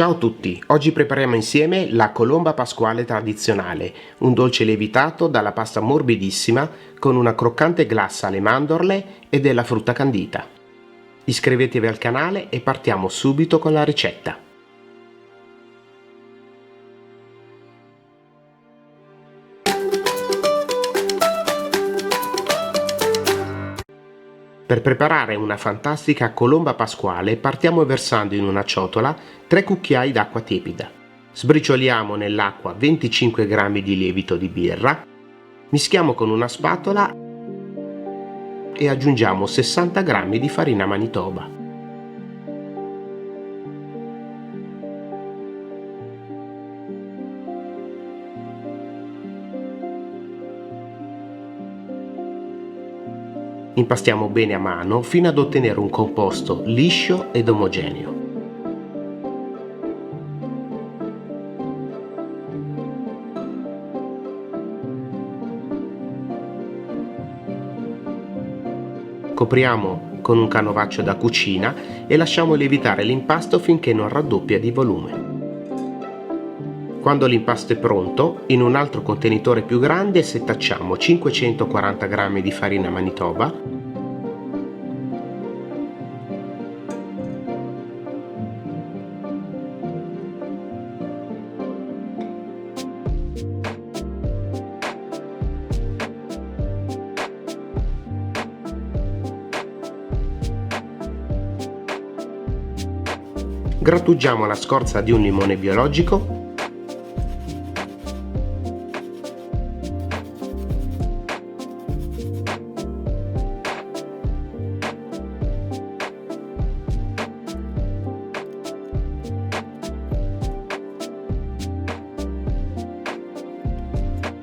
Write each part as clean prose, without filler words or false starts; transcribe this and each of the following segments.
Ciao a tutti, oggi prepariamo insieme la colomba pasquale tradizionale, un dolce lievitato dalla pasta morbidissima con una croccante glassa alle mandorle e della frutta candita. Iscrivetevi al canale e partiamo subito con la ricetta. Per preparare una fantastica colomba pasquale partiamo versando in una ciotola 3 cucchiai d'acqua tiepida. Sbricioliamo nell'acqua 25 g di lievito di birra, mischiamo con una spatola e aggiungiamo 60 g di farina Manitoba. Impastiamo bene a mano fino ad ottenere un composto liscio ed omogeneo. Copriamo con un canovaccio da cucina e lasciamo lievitare l'impasto finché non raddoppia di volume. Quando l'impasto è pronto, in un altro contenitore più grande setacciamo 540 g di farina Manitoba, grattugiamo la scorza di un limone biologico,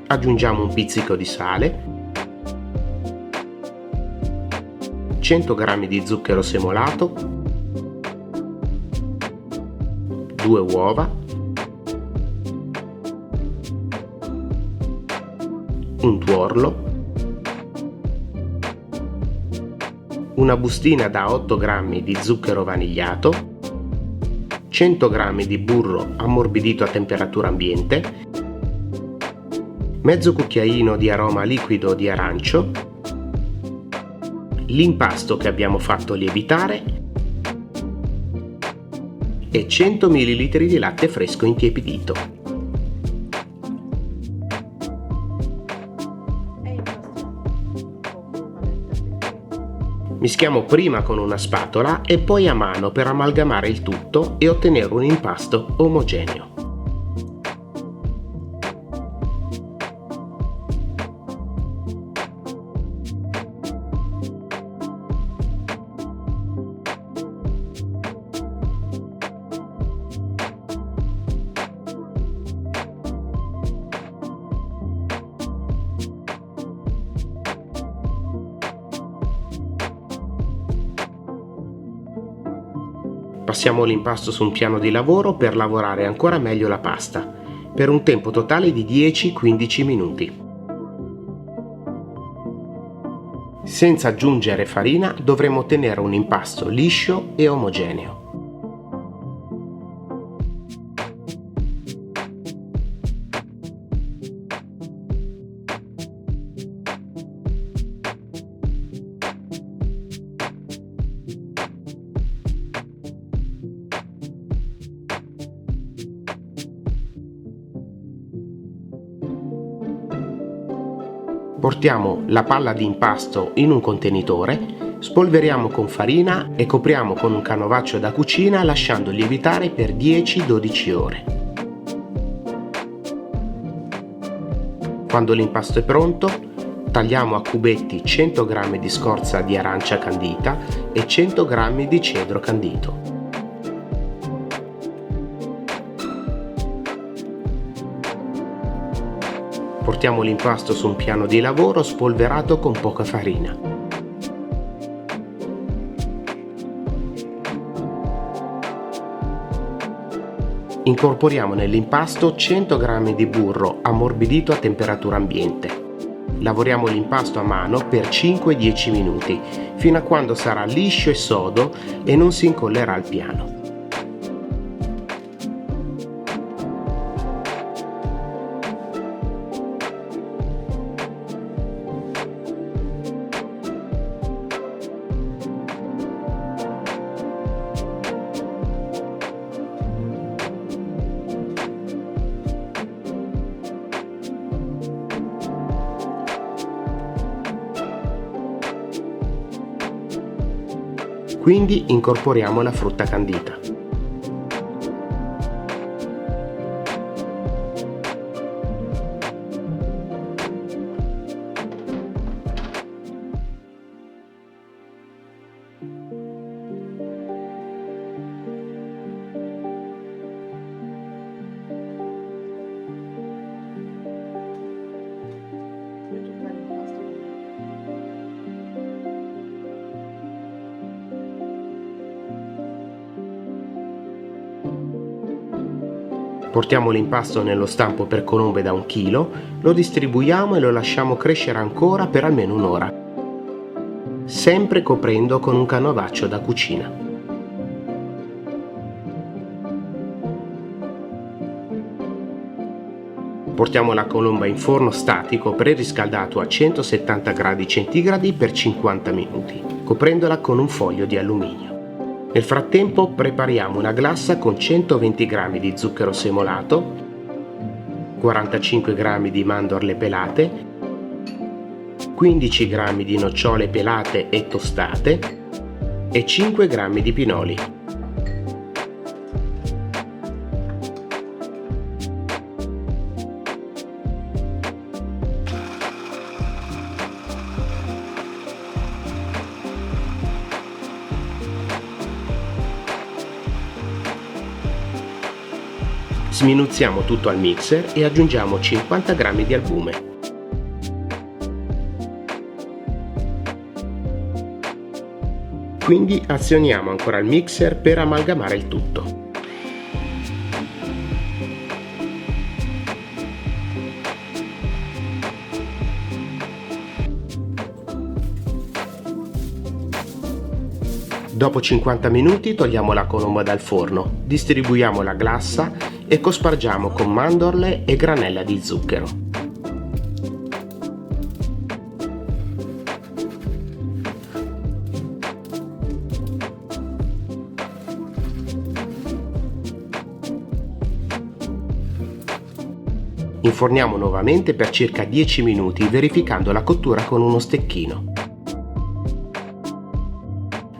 aggiungiamo un pizzico di sale, 100 g di zucchero semolato, 2 uova, un tuorlo, una bustina da 8 g di zucchero vanigliato, 100 g di burro ammorbidito a temperatura ambiente, mezzo cucchiaino di aroma liquido di arancio, l'impasto che abbiamo fatto lievitare e 100 ml di latte fresco intiepidito. Mischiamo prima con una spatola e poi a mano per amalgamare il tutto e ottenere un impasto omogeneo. Passiamo l'impasto su un piano di lavoro per lavorare ancora meglio la pasta, per un tempo totale di 10-15 minuti. Senza aggiungere farina dovremo ottenere un impasto liscio e omogeneo. Portiamo la palla di impasto in un contenitore, spolveriamo con farina e copriamo con un canovaccio da cucina lasciando lievitare per 10-12 ore. Quando l'impasto è pronto, tagliamo a cubetti 100 g di scorza di arancia candita e 100 g di cedro candito. Portiamo l'impasto su un piano di lavoro spolverato con poca farina. Incorporiamo nell'impasto 100 g di burro ammorbidito a temperatura ambiente. Lavoriamo l'impasto a mano per 5-10 minuti, fino a quando sarà liscio e sodo e non si incollerà al piano. Quindi incorporiamo la frutta candita. Portiamo l'impasto nello stampo per colombe da 1 chilo, lo distribuiamo e lo lasciamo crescere ancora per almeno un'ora, sempre coprendo con un canovaccio da cucina. Portiamo la colomba in forno statico preriscaldato a 170 gradi centigradi per 50 minuti, coprendola con un foglio di alluminio. Nel frattempo prepariamo una glassa con 120 g di zucchero semolato, 45 g di mandorle pelate, 15 g di nocciole pelate e tostate e 5 g di pinoli. Sminuzziamo tutto al mixer e aggiungiamo 50 g di albume. Quindi azioniamo ancora il mixer per amalgamare il tutto. Dopo 50 minuti togliamo la colomba dal forno, distribuiamo la glassa e cospargiamo con mandorle e granella di zucchero. Inforniamo nuovamente per circa 10 minuti verificando la cottura con uno stecchino.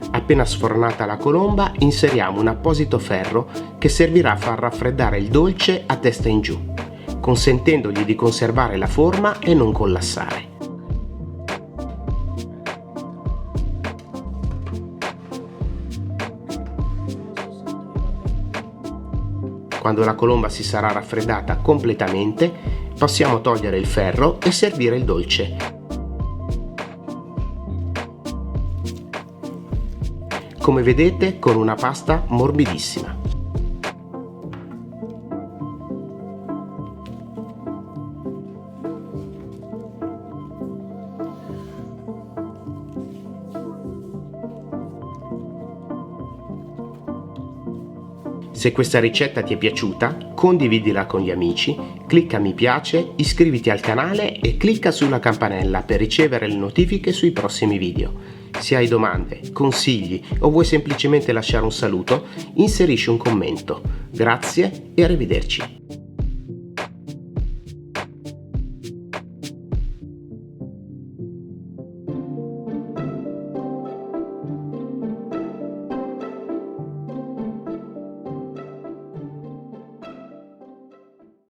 Appena sfornata la colomba inseriamo un apposito ferro che servirà a far raffreddare il dolce a testa in giù, consentendogli di conservare la forma e non collassare. Quando la colomba si sarà raffreddata completamente, possiamo togliere il ferro e servire il dolce. Come vedete, con una pasta morbidissima. Se questa ricetta ti è piaciuta, condividila con gli amici, clicca mi piace, iscriviti al canale e clicca sulla campanella per ricevere le notifiche sui prossimi video. Se hai domande, consigli o vuoi semplicemente lasciare un saluto, inserisci un commento. Grazie e arrivederci.